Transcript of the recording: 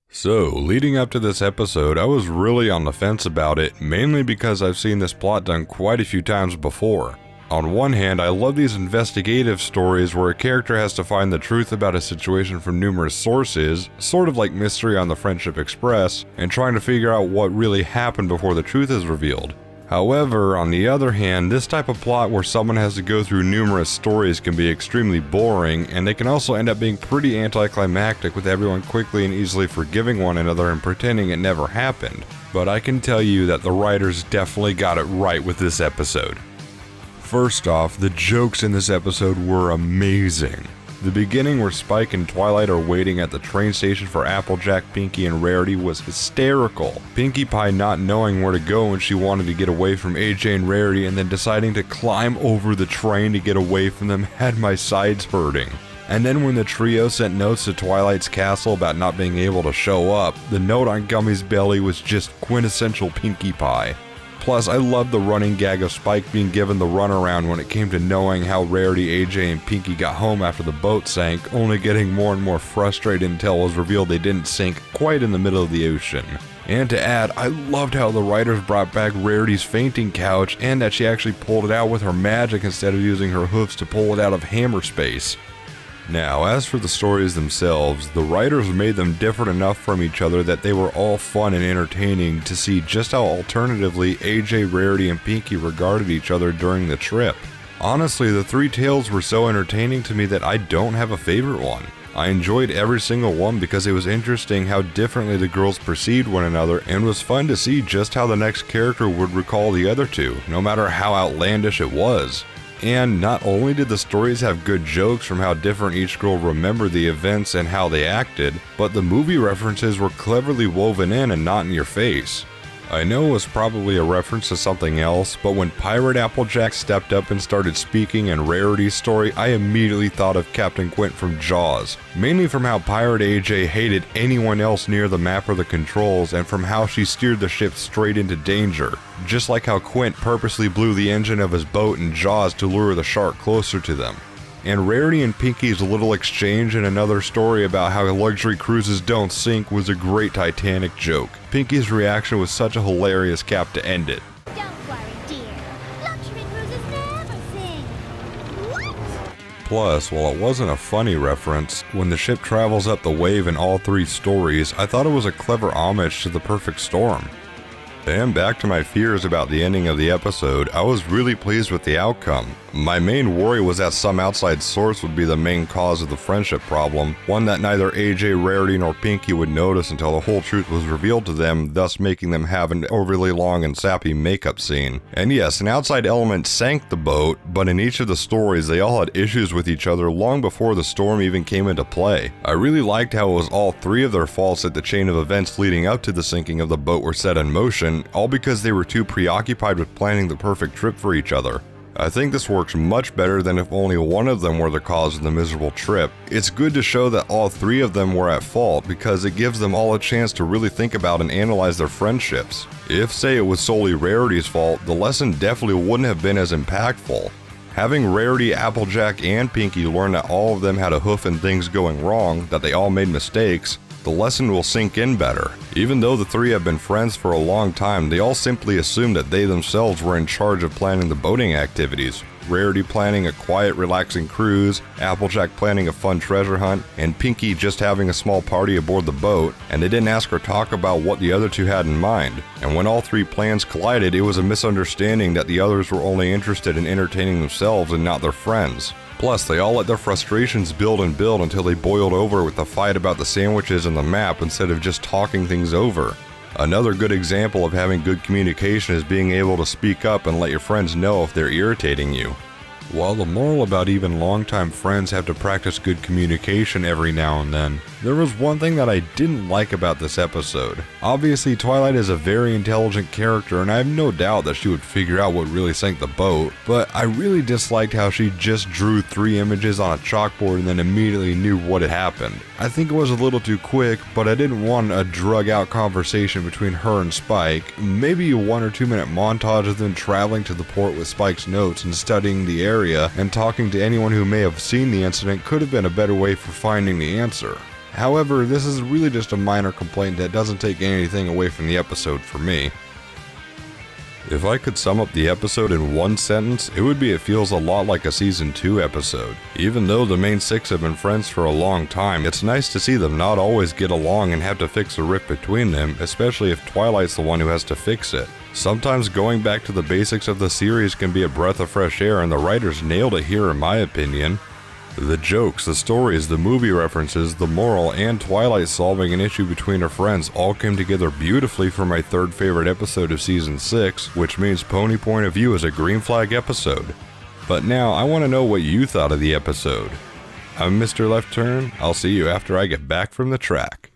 So, leading up to this episode, I was really on the fence about it, mainly because I've seen this plot done quite a few times before. On one hand, I love these investigative stories where a character has to find the truth about a situation from numerous sources, sort of like Mystery on the Friendship Express, and trying to figure out what really happened before the truth is revealed. However, on the other hand, this type of plot where someone has to go through numerous stories can be extremely boring, and they can also end up being pretty anticlimactic with everyone quickly and easily forgiving one another and pretending it never happened. But I can tell you that the writers definitely got it right with this episode. First off, the jokes in this episode were amazing. The beginning where Spike and Twilight are waiting at the train station for Applejack, Pinkie, and Rarity was hysterical. Pinkie Pie not knowing where to go when she wanted to get away from AJ and Rarity and then deciding to climb over the train to get away from them had my sides hurting. And then when the trio sent notes to Twilight's castle about not being able to show up, the note on Gummy's belly was just quintessential Pinkie Pie. Plus, I loved the running gag of Spike being given the runaround when it came to knowing how Rarity, AJ, and Pinkie got home after the boat sank, only getting more and more frustrated until it was revealed they didn't sink quite in the middle of the ocean. And to add, I loved how the writers brought back Rarity's fainting couch and that she actually pulled it out with her magic instead of using her hoofs to pull it out of hammer space. Now, as for the stories themselves, the writers made them different enough from each other that they were all fun and entertaining to see just how alternatively AJ, Rarity, and Pinkie regarded each other during the trip. Honestly, the three tales were so entertaining to me that I don't have a favorite one. I enjoyed every single one because it was interesting how differently the girls perceived one another and was fun to see just how the next character would recall the other two, no matter how outlandish it was. And not only did the stories have good jokes from how different each girl remembered the events and how they acted, but the movie references were cleverly woven in and not in your face. I know it was probably a reference to something else, but when Pirate Applejack stepped up and started speaking in Rarity's story, I immediately thought of Captain Quint from Jaws, mainly from how Pirate AJ hated anyone else near the map or the controls, and from how she steered the ship straight into danger, just like how Quint purposely blew the engine of his boat in Jaws to lure the shark closer to them. And Rarity and Pinkie's little exchange in another story about how luxury cruises don't sink was a great Titanic joke. Pinkie's reaction was such a hilarious cap to end it. Don't worry, dear. Luxury cruises never sink. What? Plus, while it wasn't a funny reference, when the ship travels up the wave in all three stories, I thought it was a clever homage to The Perfect Storm. And back to my fears about the ending of the episode, I was really pleased with the outcome. My main worry was that some outside source would be the main cause of the friendship problem, one that neither AJ, Rarity, nor Pinkie would notice until the whole truth was revealed to them, thus making them have an overly long and sappy makeup scene. And yes, an outside element sank the boat, but in each of the stories they all had issues with each other long before the storm even came into play. I really liked how it was all three of their faults that the chain of events leading up to the sinking of the boat were set in motion, all because they were too preoccupied with planning the perfect trip for each other. I think this works much better than if only one of them were the cause of the miserable trip. It's good to show that all three of them were at fault because it gives them all a chance to really think about and analyze their friendships. If, say, it was solely Rarity's fault, the lesson definitely wouldn't have been as impactful. Having Rarity, Applejack, and Pinkie learn that all of them had a hoof in things going wrong, that they all made mistakes, the lesson will sink in better. Even though the three have been friends for a long time, they all simply assumed that they themselves were in charge of planning the boating activities. Rarity planning a quiet, relaxing cruise, Applejack planning a fun treasure hunt, and Pinkie just having a small party aboard the boat, and they didn't ask or talk about what the other two had in mind. And when all three plans collided, it was a misunderstanding that the others were only interested in entertaining themselves and not their friends. Plus, they all let their frustrations build and build until they boiled over with a fight about the sandwiches and the map instead of just talking things over. Another good example of having good communication is being able to speak up and let your friends know if they're irritating you. While the moral about even longtime friends have to practice good communication every now and then, there was one thing that I didn't like about this episode. Obviously, Twilight is a very intelligent character and I have no doubt that she would figure out what really sank the boat, but I really disliked how she just drew 3 images on a chalkboard and then immediately knew what had happened. I think it was a little too quick, but I didn't want a drug out conversation between her and Spike. Maybe a 1 or 2 minute montage of them traveling to the port with Spike's notes and studying the area and talking to anyone who may have seen the incident could have been a better way for finding the answer. However, this is really just a minor complaint that doesn't take anything away from the episode for me. If I could sum up the episode in one sentence, it would be it feels a lot like a Season 2 episode. Even though the main six have been friends for a long time, it's nice to see them not always get along and have to fix a rift between them, especially if Twilight's the one who has to fix it. Sometimes going back to the basics of the series can be a breath of fresh air, and the writers nailed it here in my opinion. The jokes, the stories, the movie references, the moral, and Twilight solving an issue between her friends all came together beautifully for my third favorite episode of Season 6, which means Pony Point of View is a green flag episode. But now, I want to know what you thought of the episode. I'm MrLeftTurn, I'll see you after I get back from the track.